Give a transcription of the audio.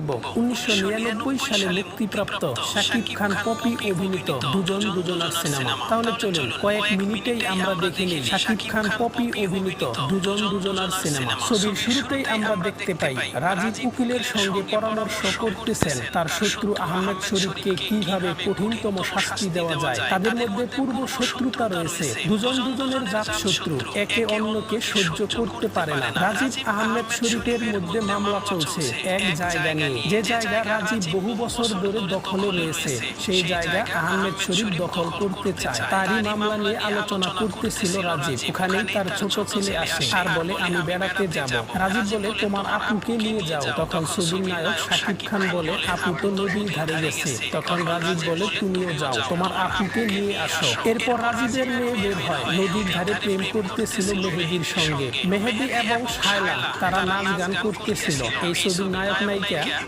বক্তব্য। 1999 সালে মুক্তিপ্রাপ্ত শাকিব খান পপি অভিনীত দুজন দুজনার সিনেমা। তাহলে চলুন কয়েক মিনিটেই আমরা দেখে নিই শাকিব খান পপি অভিনীত দুজন দুজনার সিনেমা। ছবির শুরুতেই আমরা দেখতে পাই রাজীব উকিলের সঙ্গে পরামর্শ করতেছেন তার শত্রু আহমেদ শরীফকে কিভাবে কঠিনতম শাস্তি দেওয়া যায়। তাদের মধ্যে পূর্ব শত্রুতা রয়েছে, দুজন দুজনের জাত শত্রু, একে অন্যকে সহ্য করতে পারে না। রাজীব আহমেদ শরীফের মধ্যে মামলা চলছে এক জায়গা নিয়ে, যে জায়গা রাজীব বহু বছর ধরে দখলে রয়েছে, সেই জায়গা আহমেদ শরীফ দখল করতে চায়। তারই মামলা নিয়ে আলোচনা করতেছিল রাজীব। ওখানেই তার ছোট ছেলে আসে আর বলে আমি বেড়াতে যাব। রাজীব বলে তোমার আপুকে নিয়ে যাও। তখন ছবির নায়ক শাকিব খান বলে আপু তো নদীর ধারে গেছে। তখন রাজীব বলে তুমিও যাও, তোমার আপুকে নিয়ে আসো। এরপর রাজীবের মেয়ে বের হয়, নদীর ধারে প্রেম করতেছিল মেহেদীর সঙ্গে। মেহেদী এবং শায়লা তারা নাচ গান করতেছিল। এই ছবির নায়ক নায়িকা